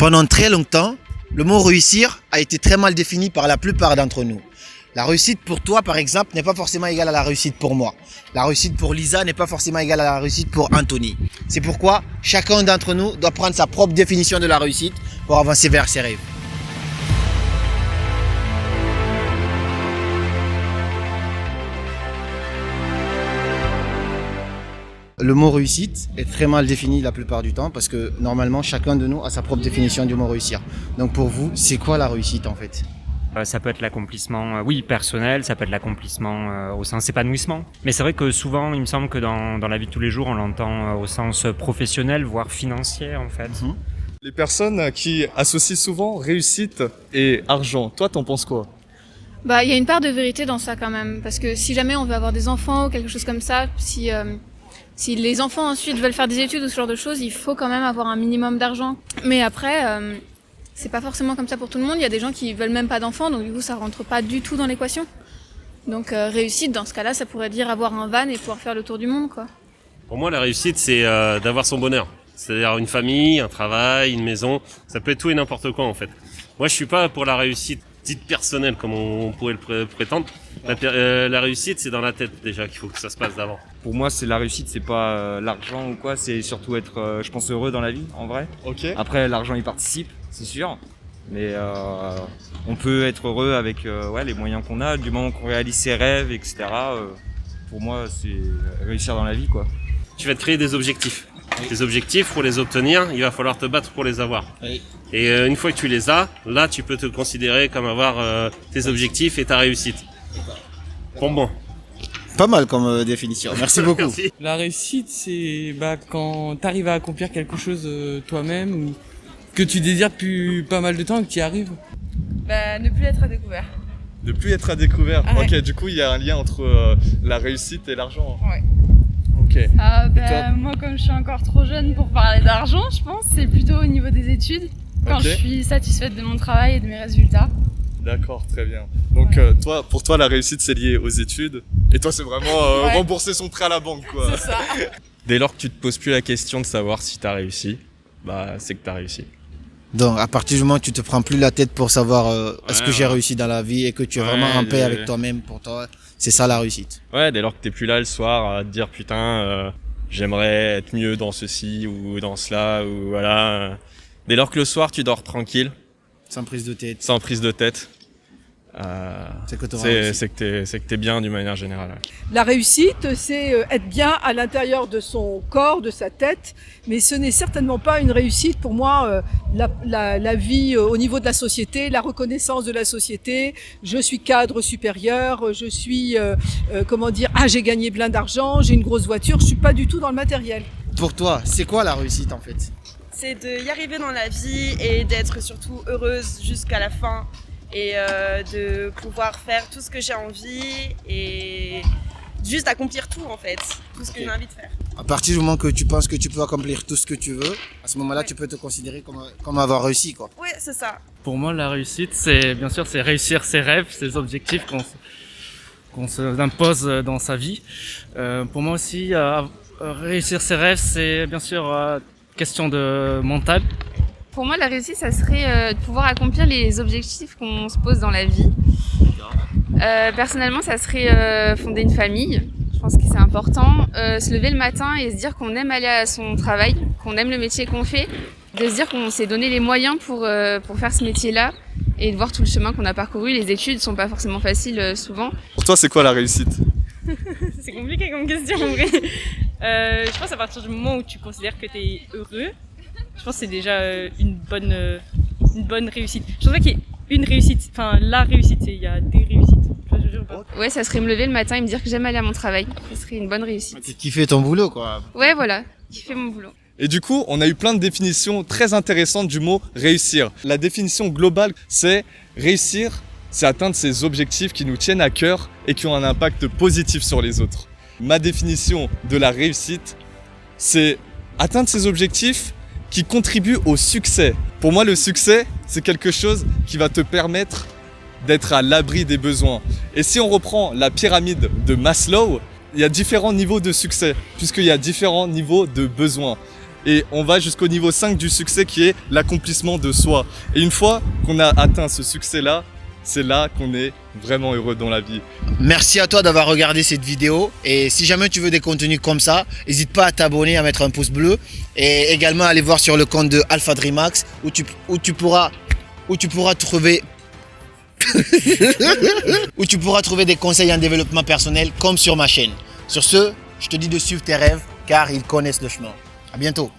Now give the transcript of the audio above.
Pendant très longtemps, le mot réussir a été très mal défini par la plupart d'entre nous. La réussite pour toi, par exemple, n'est pas forcément égale à la réussite pour moi. La réussite pour Lisa n'est pas forcément égale à la réussite pour Anthony. C'est pourquoi chacun d'entre nous doit prendre sa propre définition de la réussite pour avancer vers ses rêves. Le mot réussite est très mal défini la plupart du temps parce que normalement chacun de nous a sa propre définition du mot réussir. Donc pour vous, c'est quoi la réussite en fait ? Ça peut être l'accomplissement, personnel, ça peut être l'accomplissement au sens épanouissement. Mais c'est vrai que souvent, il me semble que dans la vie de tous les jours, on l'entend au sens professionnel, voire financier en fait. Les personnes qui associent souvent réussite et argent, toi t'en penses quoi ? Il y a une part de vérité dans ça quand même, parce que si jamais on veut avoir des enfants ou quelque chose comme ça, si les enfants ensuite veulent faire des études ou ce genre de choses, il faut quand même avoir un minimum d'argent. Mais après, c'est pas forcément comme ça pour tout le monde. Il y a des gens qui veulent même pas d'enfants, donc du coup ça rentre pas du tout dans l'équation. Donc réussite, dans ce cas-là, ça pourrait dire avoir un van et pouvoir faire le tour du monde, quoi. Pour moi, la réussite, c'est d'avoir son bonheur. C'est-à-dire une famille, un travail, une maison. Ça peut être tout et n'importe quoi, en fait. Moi, je suis pas pour la réussite dite personnelle, comme on pourrait le prétendre. La réussite, c'est dans la tête, déjà, qu'il faut que ça se passe d'avant. Pour moi, c'est la réussite, c'est pas l'argent ou quoi, c'est surtout être, je pense, heureux dans la vie, en vrai. Ok. Après, l'argent, il participe, c'est sûr. Mais on peut être heureux avec les moyens qu'on a, du moment qu'on réalise ses rêves, etc. Pour moi, c'est réussir dans la vie, quoi. Tu vas te créer des objectifs. Tes objectifs, pour les obtenir, il va falloir te battre pour les avoir. Oui. Et une fois que tu les as, là, tu peux te considérer comme avoir tes objectifs et ta réussite. Pour moi. Pas mal comme définition, merci beaucoup. Merci. La réussite, c'est quand tu arrives à accomplir quelque chose toi-même ou que tu désires depuis pas mal de temps et que tu y arrives. Ne plus être à découvert. Ne plus être à découvert. Ah ouais. Ok, du coup il y a un lien entre la réussite et l'argent. Ouais. Ok. Moi, comme je suis encore trop jeune pour parler d'argent, je pense, c'est plutôt au niveau des études. Quand Ok. je suis satisfaite de mon travail et de mes résultats. D'accord, très bien. Donc pour toi la réussite c'est lié aux études et toi c'est vraiment Ouais. rembourser son prêt à la banque quoi. C'est ça. Dès lors que tu te poses plus la question de savoir si t'as réussi, c'est que t'as réussi. Donc à partir du moment où tu te prends plus la tête pour savoir est-ce que j'ai réussi dans la vie et que tu es vraiment en paix avec toi-même, pour toi, c'est ça la réussite. Ouais, dès lors que t'es plus là le soir à te dire putain, j'aimerais être mieux dans ceci ou dans cela ou voilà. Dès lors que le soir tu dors tranquille, Sans prise de tête. sans prise de tête, C'est que t'auras réussi. c'est que t'es bien d'une manière générale. La réussite, c'est être bien à l'intérieur de son corps, de sa tête, mais ce n'est certainement pas une réussite pour moi. La vie au niveau de la société, la reconnaissance de la société, je suis cadre supérieur, je suis, j'ai gagné plein d'argent, j'ai une grosse voiture, je suis pas du tout dans le matériel. Pour toi, c'est quoi la réussite en fait ? C'est de y arriver dans la vie et d'être surtout heureuse jusqu'à la fin. Et de pouvoir faire tout ce que j'ai envie et juste accomplir tout en fait, tout ce que j'ai envie de faire. À partir du moment que tu penses que tu peux accomplir tout ce que tu veux, à ce moment-là, tu peux te considérer comme avoir réussi, quoi. Ouais, c'est ça. Pour moi, la réussite, c'est réussir ses rêves, ses objectifs qu'on se impose dans sa vie. Pour moi aussi, réussir ses rêves, c'est bien sûr question de mental. Pour moi, la réussite, ça serait de pouvoir accomplir les objectifs qu'on se pose dans la vie. Personnellement, ça serait fonder une famille. Je pense que c'est important. Se lever le matin et se dire qu'on aime aller à son travail, qu'on aime le métier qu'on fait. De se dire qu'on s'est donné les moyens pour faire ce métier-là et de voir tout le chemin qu'on a parcouru. Les études sont pas forcément faciles souvent. Pour toi c'est quoi la réussite ? C'est compliqué comme question en vrai. Je pense à partir du moment où tu considères que tu es heureux, je pense que c'est déjà une bonne réussite. Je pense pas qu'il y ait une réussite, enfin la réussite, il y a des réussites. Ouais, ça serait me lever le matin et me dire que j'aime aller à mon travail. Ça serait une bonne réussite. Kiffer ton boulot, quoi. Ouais, voilà, kiffer mon boulot. Et du coup, on a eu plein de définitions très intéressantes du mot réussir. La définition globale, c'est réussir, c'est atteindre ses objectifs qui nous tiennent à cœur et qui ont un impact positif sur les autres. Ma définition de la réussite, c'est atteindre ses objectifs qui contribuent au succès. Pour moi, le succès, c'est quelque chose qui va te permettre d'être à l'abri des besoins. Et si on reprend la pyramide de Maslow, il y a différents niveaux de succès, puisqu'il y a différents niveaux de besoins. Et on va jusqu'au niveau 5 du succès qui est l'accomplissement de soi. Et une fois qu'on a atteint ce succès-là, c'est là qu'on est vraiment heureux dans la vie. Merci à toi d'avoir regardé cette vidéo. Et si jamais tu veux des contenus comme ça, n'hésite pas à t'abonner, à mettre un pouce bleu. Et également aller voir sur le compte de Alpha Dreamax où tu pourras trouver où tu pourras trouver des conseils en développement personnel comme sur ma chaîne. Sur ce, je te dis de suivre tes rêves car ils connaissent le chemin. À bientôt.